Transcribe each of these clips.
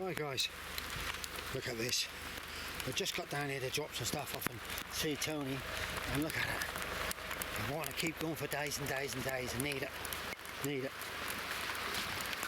Right guys, look at this. I just got down here to drop some stuff off and see Tony, and look at it. I want to keep going for days and days and days and need it.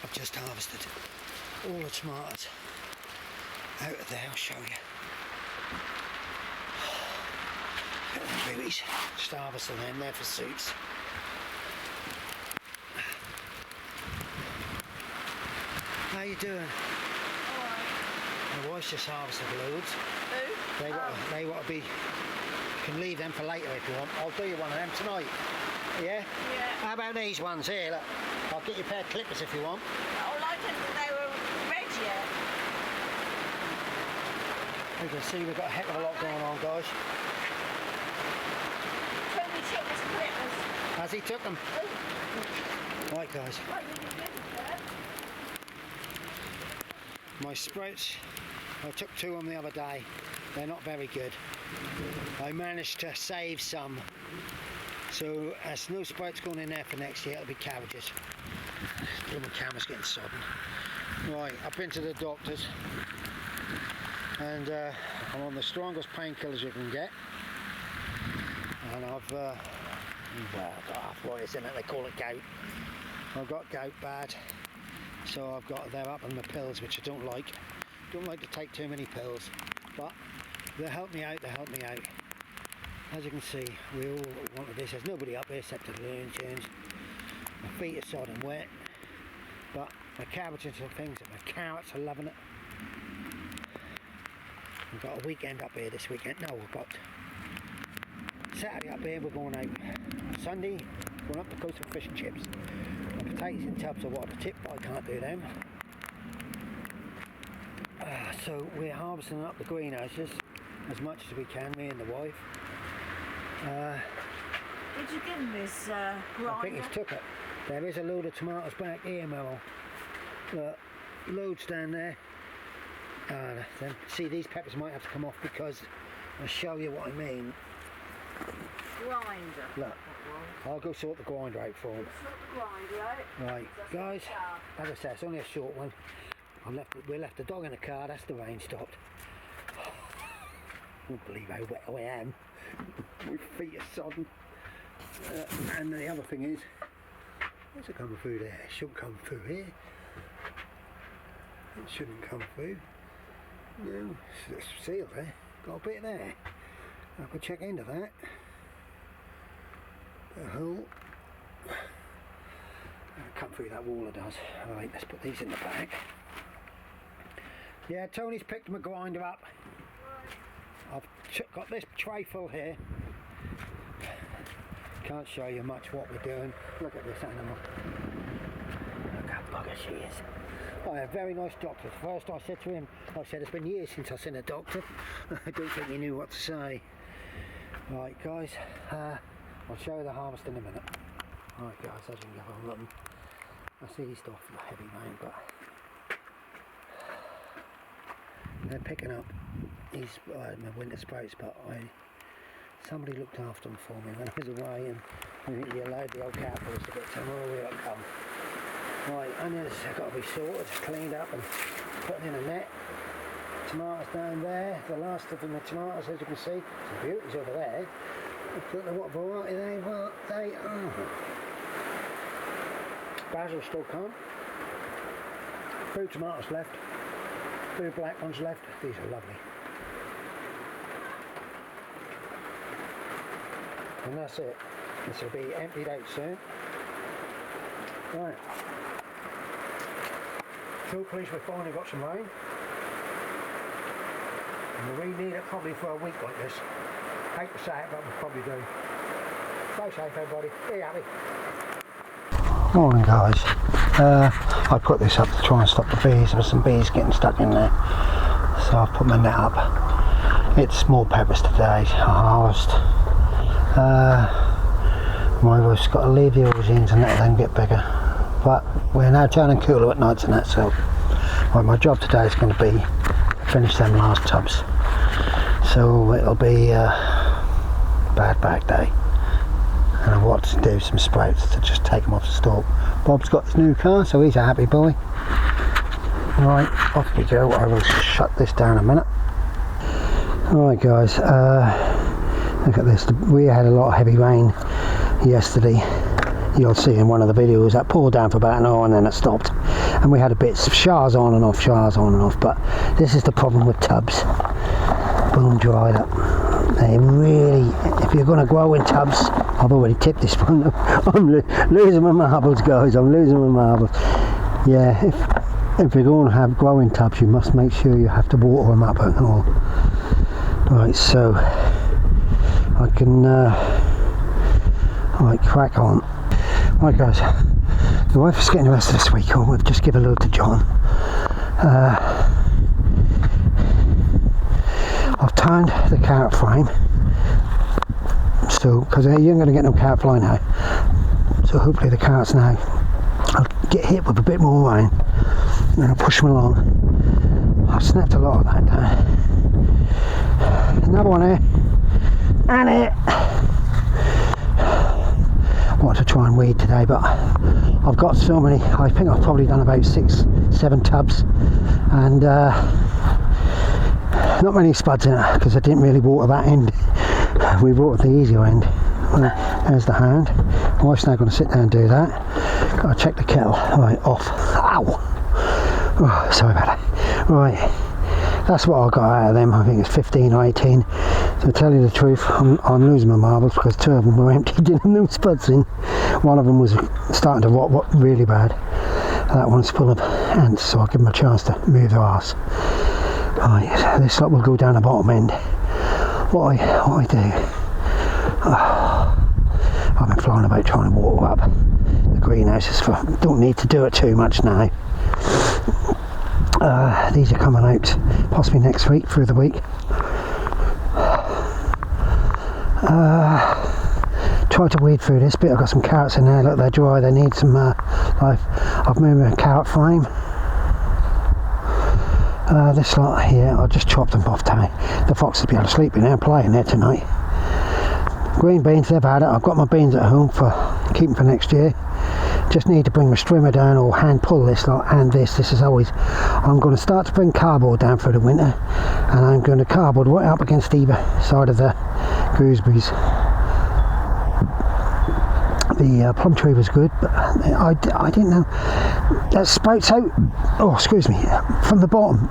I've just harvested all the tomatoes out of there. I'll show you. Look at them babies. Just harvesting them there for soups. How you doing? My wife's just harvested loads. Who? They want to be. You can leave them for later if you want. I'll do you one of them tonight. Yeah? Yeah. How about these ones here? Look. I'll get you a pair of clippers if you want. Oh, I didn't think they were red yet. You can see we've got a heck of a lot going on, guys. Tony took his clippers. Has he took them? Oh. Right, guys. Well, you can get them. My sprouts, I took 2 of them the other day. They're not very good. I managed to save some. So there's no sprouts going in there for next year. It'll be cabbages. The camera's getting sodden. Right, I've been to the doctors and I'm on the strongest painkillers you can get. And I've well, I've got arthritis in it, they call it gout. I've got gout bad. So they're up on the pills, which I don't like. Don't like to take too many pills, but they help me out. As you can see, we all wanted this. There's nobody up here except the loon tunes. My feet are sodden wet, but my cabbages and things, and my carrots are loving it. We've got a weekend up here this weekend. No, we've got Saturday up here. We're going out. Sunday, going up the coast for fish and chips. Potatoes in tubs of water tip, but I can't do them. So we're harvesting up the greenhouses as much as we can, me and the wife. Did you give him his grinder? I think he's took it. There is a load of tomatoes back here, Merrill. Look, loads down there. See, these peppers might have to come off because I'll show you what I mean. Grinder. Look, I'll go sort the grinder out for him. Sort the grinder out. Right, guys, as I said, it's only a short one. We left the dog in the car, that's the rain stopped. I don't believe how wet I am. My feet are sodden. And the other thing is, where's it coming through there? It shouldn't come through here. It shouldn't come through. No, it's sealed there. Got a bit there. I could check into that. A hole. Come through that wall it does. Alright, let's put these in the bag. Yeah, Tony's picked my grinder up. I've got this tray full here. Can't show you much what we're doing. Look at this animal. Look how bugger she is. I had a very nice doctor. First I said to him, I said it's been years since I've seen a doctor. I don't think he knew what to say. Right guys, I'll show you the harvest in a minute. Alright guys, as you can go on looking. I see he's off the heavy rain, but they're picking up these my winter sprouts, but somebody looked after them for me when I was away, and I think you allowed the old caterpillars to get some more where it come. Right, onions have got to be sorted, cleaned up and put in a net. Tomatoes down there, the last of them, the tomatoes, as you can see, some beauties over there. I don't know what variety they are. Basil still come. 2 tomatoes left. 2 black ones left. These are lovely. And that's it. This will be emptied out soon. Right. Feel pleased we've finally got some rain. And we need it probably for a week like this. Hate to say it, but we'll probably do. Stay safe everybody. Be happy. Morning guys. I put this up to try and stop the bees. There's some bees getting stuck in there. So I've put my net up. It's small peppers today. I harvest. My wife's got to leave the aubergines and let them get bigger. But we're now turning cooler at nights and that, so well, my job today is going to be finish them last tubs. So it'll be a bad back day. And I want to do some sprouts to just take them off the stalk. Bob's got his new car, so he's a happy boy. Right, off we go. I will shut this down a minute. Alright guys, look at this. We had a lot of heavy rain yesterday. You'll see in one of the videos that poured down for about an hour and then it stopped. And we had a bit of showers on and off, but this is the problem with tubs. Boom, dried up. They really, if you're going to grow in tubs, I've already tipped this one. I'm losing my marbles, guys. I'm losing my marbles. Yeah, if you're going to have growing tubs, you must make sure you have to water them up and all. Right, so I can crack on. Right guys, the wife is getting the rest of this week on. We'll just give a load to John. I've turned the carrot frame, so because you ain't going to get no carrot fly now, so hopefully the carrots now I'll get hit with a bit more rain and I'll push them along. I've snapped a lot of that down. Another one here, and it. I wanted to try and weed today, but I've got so many. I think I've probably done about 6-7 tubs, and not many spuds in it because I didn't really water that end. We watered the easier end. There's the hand. My wife's now going to sit down and do that. Got to check the kettle. Right, off. Ow! Oh, sorry about that. Right, that's what I got out of them. I think it's 15 or 18. To tell you the truth, I'm losing my marbles because 2 of them were empty, didn't have no spuds in. One of them was starting to rot really bad. That one's full of ants, so I'll give them a chance to move their arse. Right, this lot will go down the bottom end. What I do, I've been flying about trying to water up the greenhouses. Don't need to do it too much now. These are coming out possibly next week, through the week. Try to weed through this bit. I've got some carrots in there. Look, they're dry. They need some life. I've moved a carrot frame. This lot here, I'll just chop them off today. The foxes will be able to sleep in there and play in there tonight. Green beans, they've had it. I've got my beans at home for keeping for next year. Just need to bring my strimmer down or hand pull this lot, and this is always. I'm going to start to bring cardboard down for the winter, and I'm going to cardboard right up against either side of the gooseberries. The plum tree was good, but I didn't know that sprouts out. Oh, excuse me, from the bottom.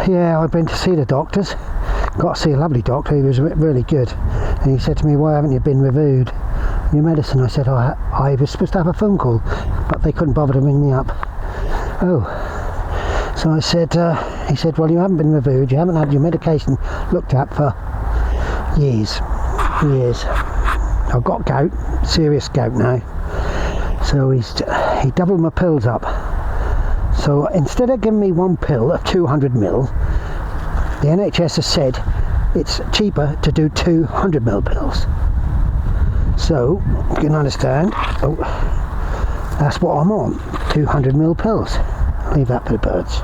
Yeah, I've been to see the doctors. Got to see a lovely doctor. He was really good, and he said to me, "Why haven't you been reviewed your medicine?" I said, I was supposed to have a phone call, but they couldn't bother to ring me up. Oh, so I said, he said, "Well, you haven't been reviewed, you haven't had your medication looked at for years. I've got gout, serious gout now." So he doubled my pills up. So instead of giving me one pill of 200ml, the NHS has said it's cheaper to do 200ml pills. So you can understand, that's what I'm on, 200ml pills. Leave that for the birds.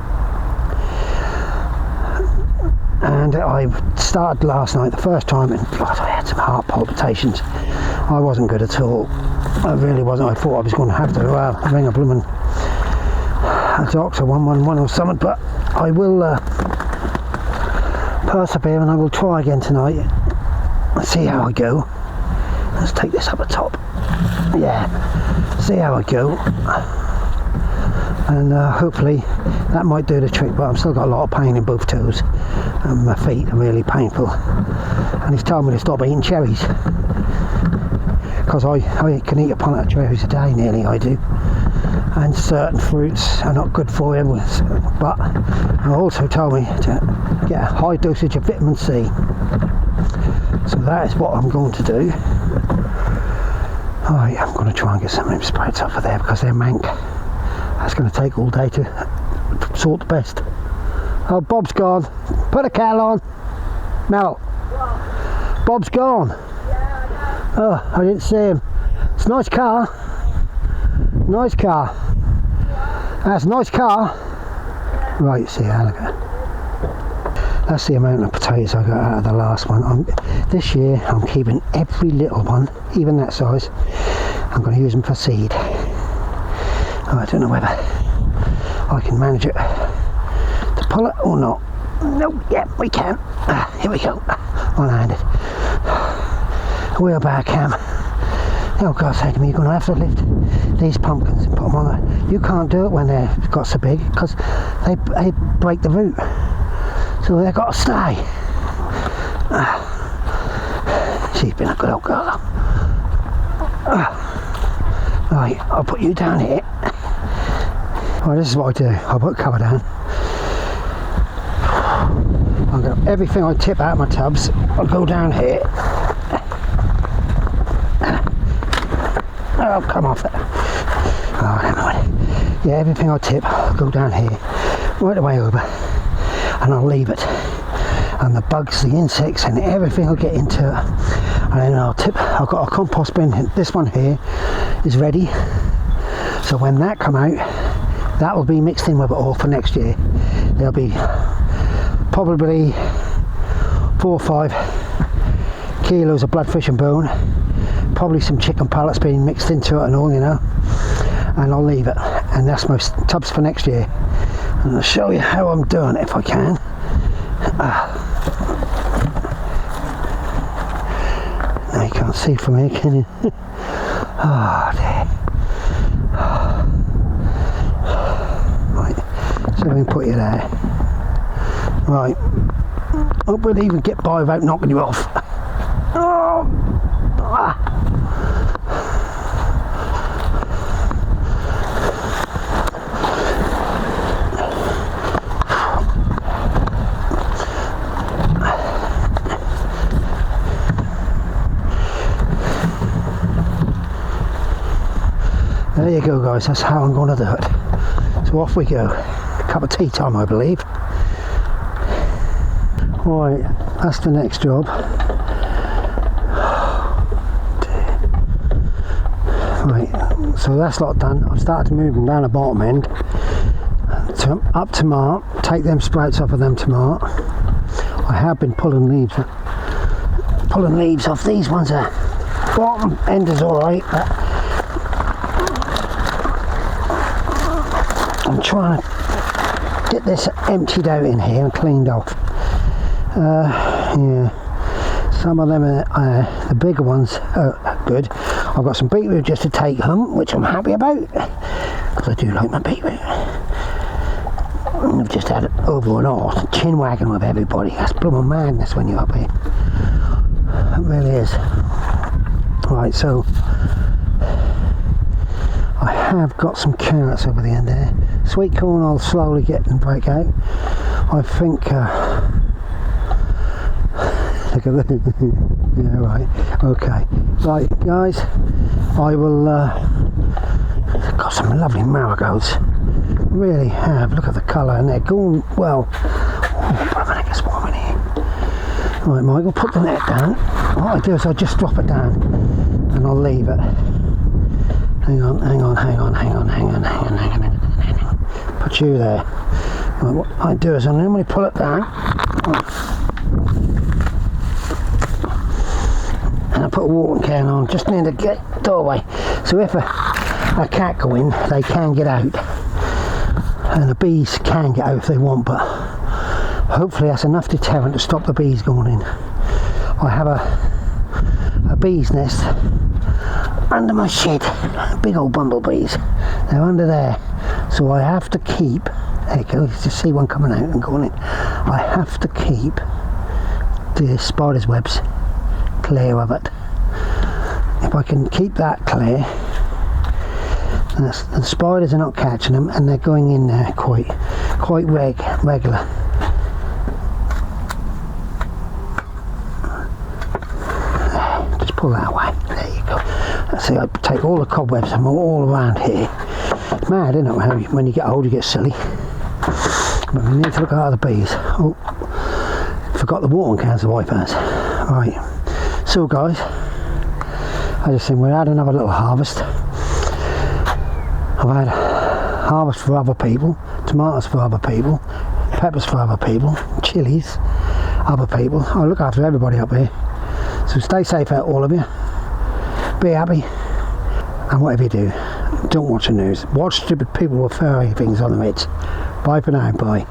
And I started last night, the first time, and God, I had some heart palpitations. I wasn't good at all. I really wasn't. I thought I was going to have to ring a blooming doctor 111 or something, but I will persevere and I will try again tonight. Let's see how I go. Let's take this up the top. Yeah, see how I go. And hopefully that might do the trick, but I've still got a lot of pain in both toes and my feet are really painful. And he's told me to stop eating cherries because I can eat a pint of cherries a day, nearly I do. And certain fruits are not good for you, but he also told me to get a high dosage of vitamin C. So that is what I'm going to do. Alright, I'm going to try and get some of them sprouts off of there because they're mank. That's going to take all day to sort the best. Oh, Bob's gone. Put a kettle on. Mel. What? Bob's gone. Yeah, oh, I didn't see him. It's a nice car. Nice car. That's a nice car. Right, see how look at. That's the amount of potatoes I got out of the last one. This year I'm keeping every little one, even that size. I'm going to use them for seed. Oh, I don't know whether I can manage it to pull it or not. No, yeah, we can. Here we go. One-handed. Wheelbarrow cam. Oh God, say to me, you're going to have to lift these pumpkins and put them on there. You can't do it when they've got so big because they break the root. So they've got to stay. She's been a good old girl. Right, I'll put you down here. Right, this is what I do. I'll put the cover down. I'll go, everything I tip out of my tubs, I'll go down here. Oh, come off it. Oh, never mind. Yeah, everything I tip, I'll go down here, right the way over, and I'll leave it. And the bugs, the insects, and everything will get into it. And then I'll tip. I've got a compost bin. This one here is ready. So when that come out, that will be mixed in with it all for next year. There'll be probably 4 or 5 kilos of bloodfish and bone. Probably some chicken pellets being mixed into it and all, you know. And I'll leave it. And that's my tubs for next year. And I'll show you how I'm doing it if I can. Now you can't see from here, can you? Oh dear. Right, so we can put you there. Right, hope we'll even get by without knocking you off. Oh. Ah. There you go guys, that's how I'm going to do it. So off we go. Cup of tea time I believe. Right, that's the next job. Right, so that's lot done. I've started to move them down the bottom end up to mark, take them sprouts off of them to mark. I have been pulling leaves off these ones there. Bottom end is alright, but I'm trying to get this emptied out in here and cleaned off. Yeah, some of them are the bigger ones are good. I've got some beetroot just to take home, which I'm happy about because I do like my beetroot. I've just had it over and off, chin wagging with everybody. That's blooming madness when you're up here. It really is. Right, so I have got some carrots over the end there. Sweet corn I'll slowly get and break out. I think look at that. Yeah, right, okay. Right guys, I will got some lovely marigolds. Really have. Look at the colour and they're going well. Oh, I think it's warm in here. Right Michael, put the net down. What I do is I just drop it down and I'll leave it. Hang on. Put you there. Right, what I do is I normally pull it down and I put a watering can on just near the doorway. So if a cat go in, they can get out. And the bees can get out if they want, but hopefully that's enough deterrent to stop the bees going in. I have a bee's nest under my shed, big old bumblebees. They're under there, so I have to keep, there you go, you just see one coming out and going in. I have to keep the spider's webs clear of it. If I can keep that clear, and the spiders are not catching them and they're going in there quite regular. Just pull that away, there you go. See, I take all the cobwebs and all around here. It's mad, isn't it? When you get old you get silly. But we need to look at the bees. Oh, forgot the watering cans to wipe out. Right, so guys, I just think we had another little harvest. I've had harvest for other people, tomatoes for other people, peppers for other people, chilies, other people. I look after everybody up here. So stay safe out, all of you. Be happy, and whatever you do, Don't watch the news. Watch stupid people with furry things on their heads. Bye for now. Bye.